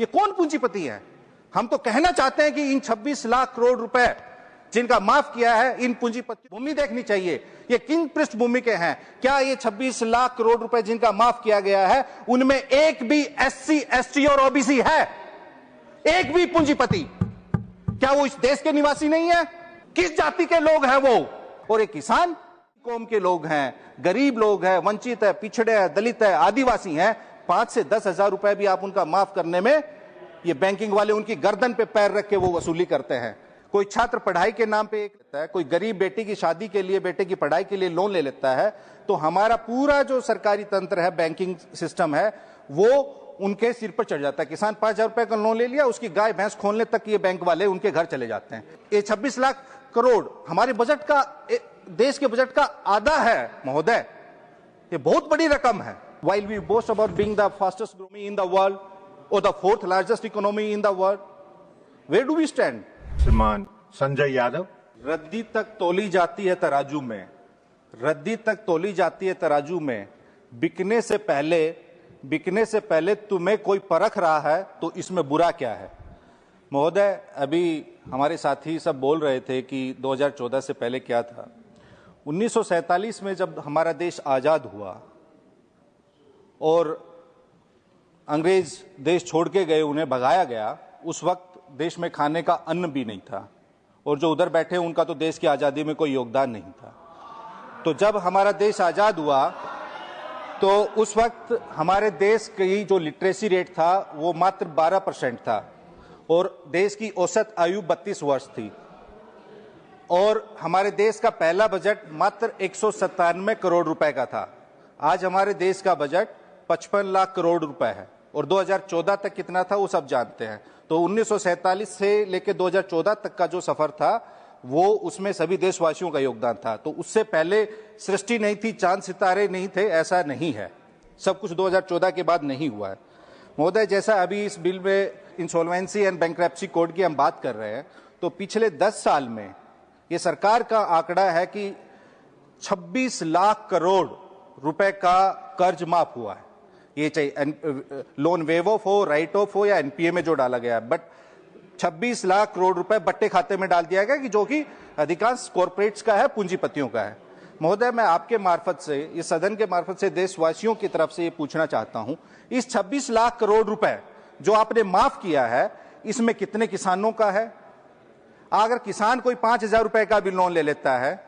ये कौन पूंजीपति है? हम तो कहना चाहते हैं कि इन 26 लाख करोड़ रुपए जिनका माफ किया है, इन पूंजीपति भूमि देखनी चाहिए। ये किन पृष्ठभूमि के हैं? क्या ये 26 लाख करोड़ रुपए जिनका माफ किया गया है, उनमें एक भी SC, ST और OBC है? एक भी पूंजीपति? क्या वो इस देश के निवासी नहीं है? किस जाति के लोग हैं वो? और एक किसान कौम के लोग हैं, गरीब लोग हैं, वंचित है, पिछड़े हैं, दलित है, आदिवासी हैं। 5 से 10 हजार रुपए भी आप उनका माफ करने में, ये बैंकिंग वाले उनकी गर्दन पे पैर रख के वो वसूली करते हैं। कोई छात्र पढ़ाई के नाम पे एक लेता है, कोई गरीब बेटी की शादी के लिए, बेटे की पढ़ाई के लिए लोन ले लेता है, तो हमारा पूरा जो सरकारी तंत्र है, बैंकिंग सिस्टम है, वो उनके सिर पर चढ़ जाता है। किसान 5,000 रुपए का लोन ले लिया, उसकी गाय भैंस खोलने तक ये बैंक वाले उनके घर चले जाते हैं। ये 26 लाख करोड़ हमारे बजट का, देश के बजट का आधा है महोदय। ये बहुत बड़ी रकम है। While we boast about being the fastest growing in the world or the 4th largest economy in the world, where do we stand? श्रीमान संजय यादव। रद्दी तक तोली जाती है तराजू में, रद्दी तक तोली जाती है तराजू में। बिकने से पहले तुम्हें कोई परख रहा है तो इसमें बुरा क्या है? महोदय, अभी हमारे साथी सब बोल रहे थे कि 2014 से पहले क्या था। 1947 में जब हमारा देश आजाद हुआ और अंग्रेज देश छोड़ के गए, उन्हें भगाया गया, उस वक्त देश में खाने का अन्न भी नहीं था, और जो उधर बैठे उनका तो देश की आजादी में कोई योगदान नहीं था। तो जब हमारा देश आजाद हुआ तो उस वक्त हमारे देश की जो लिटरेसी रेट था वो मात्र 12% था, और देश की औसत आयु 32 वर्ष थी, और हमारे देश का पहला बजट मात्र 197 करोड़ रुपए का था। आज हमारे देश का बजट 55 लाख करोड़ रुपए है, और 2014 तक कितना था वो सब जानते हैं। तो 1947 से लेकर 2014 तक का जो सफर था वो, उसमें सभी देशवासियों का योगदान था। तो उससे पहले सृष्टि नहीं थी, चांद सितारे नहीं थे, ऐसा नहीं है। सब कुछ 2014 के बाद नहीं हुआ है महोदय। जैसा अभी इस बिल में इंसॉल्वेंसी एंड बैंक्रप्सी कोड की हम बात कर रहे हैं, तो पिछले 10 साल में ये सरकार का आंकड़ा है कि 26 लाख करोड़ रुपए का कर्ज माफ हुआ है। ये चाहिए लोन वेव ऑफ हो, राइट ऑफ हो, या एनपीए में जो डाला गया है, बट 26 लाख करोड़ रुपए बट्टे खाते में डाल दिया गया, कि जो कि अधिकांश कॉर्पोरेट्स का है, पूंजीपतियों का है। महोदय, मैं आपके मार्फत से, इस सदन के मार्फत से देशवासियों की तरफ से ये पूछना चाहता हूं, इस 26 लाख करोड़ रुपए जो आपने माफ किया है, इसमें कितने किसानों का है? अगर किसान कोई 5,000 रुपए का भी लोन ले लेता है,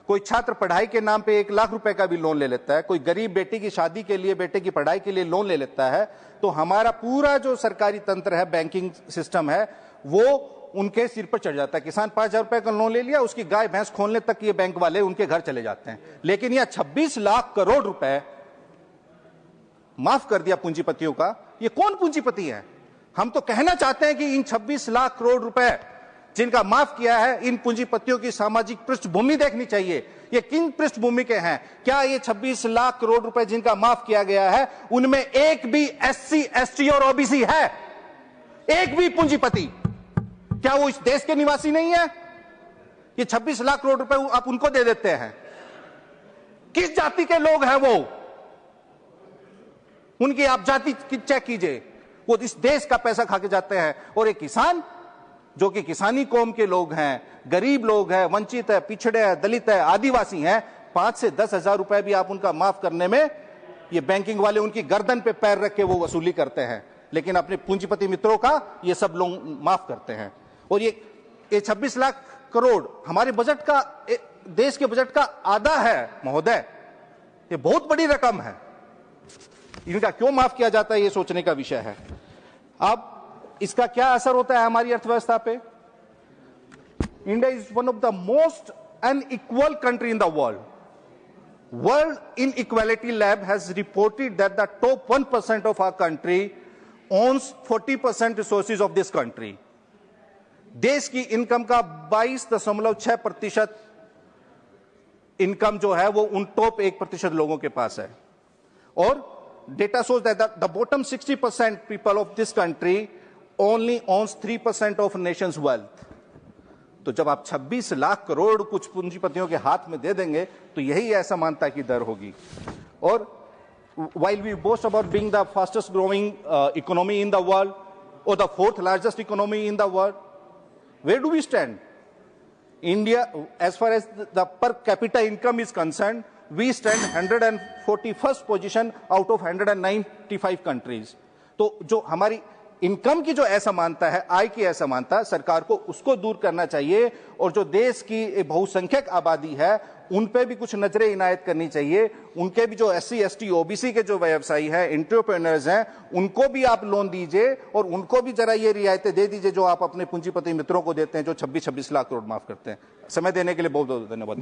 कोई छात्र पढ़ाई के नाम पे 1 लाख रुपए का भी लोन ले लेता है, कोई गरीब बेटी की शादी के लिए, बेटे की पढ़ाई के लिए लोन ले लेता है, तो हमारा पूरा जो सरकारी तंत्र है, बैंकिंग सिस्टम है, वो उनके सिर पर चढ़ जाता है। किसान 5,000 रुपए का लोन ले लिया, उसकी गाय भैंस खोलने तक ये बैंक वाले उनके घर चले जाते हैं। लेकिन यह 26 लाख करोड़ रुपए माफ कर दिया पूंजीपतियों का। ये कौन पूंजीपति है? हम तो कहना चाहते हैं कि इन 26 लाख करोड़ रुपए जिनका माफ किया है, इन पूंजीपतियों की सामाजिक पृष्ठभूमि देखनी चाहिए। ये किन पृष्ठभूमि के हैं? क्या ये 26 लाख करोड़ रुपए जिनका माफ किया गया है, उनमें एक भी SC, ST और OBC है? एक भी पूंजीपति? क्या वो इस देश के निवासी नहीं है? ये 26 लाख करोड़ रुपए आप उनको दे देते हैं। किस जाति के लोग हैं वो? उनकी आप जाति चेक कीजिए। वो इस देश का पैसा खा के जाते हैं। और एक किसान जो कि किसानी कौम के लोग हैं, गरीब लोग हैं, वंचित है, पिछड़े हैं, दलित है, आदिवासी हैं, 5 से 10 हजार रुपए भी आप उनका माफ करने में, ये बैंकिंग वाले उनकी गर्दन पे पैर रख के वो वसूली करते हैं। लेकिन अपने पूंजीपति मित्रों का ये सब लोग माफ करते हैं। और ये 26 लाख करोड़ हमारे बजट का, देश के बजट का आधा है महोदय। ये बहुत बड़ी रकम है। इनका क्यों माफ किया जाता है, ये सोचने का विषय है। अब इसका क्या असर होता है हमारी अर्थव्यवस्था पे? India is one of the most unequal country in the world. World Inequality Lab has reported that the top 1% of our country owns 40% resources of this country. देश की इनकम का 22.6% इनकम जो है वो उन टॉप 1% लोगों के पास है. और data shows that the bottom 60% people of this country only owns 3% of nation's wealth. तो जब आप 26 लाख करोड़ कुछ पूंजीपतियों के हाथ में दे देंगे तो यही असमानता की दर होगी. और while we boast about being the fastest growing economy in the world or the fourth largest economy in the world? Where do we stand? India, as far as the per capita income is concerned, we stand 141st position out of 195 countries. तो जो हमारी income की जो असमानता है, आय की असमानता, सरकार को उसको दूर करना चाहिए और जो देश की बहुसंख्यक आबादी है उन पे भी कुछ नजरें इनायत करनी चाहिए। उनके भी जो SC, ST, OBC के जो व्यवसायी हैं, एंटरप्रेन्योर्स हैं, उनको भी आप लोन दीजिए और उनको भी जरा ये रियायतें दे दीजिए जो आप अपने पूंजीपति मित्रों को देते हैं, जो 26-26 लाख करोड़ माफ करते हैं। समय देने के लिए बहुत बहुत धन्यवाद।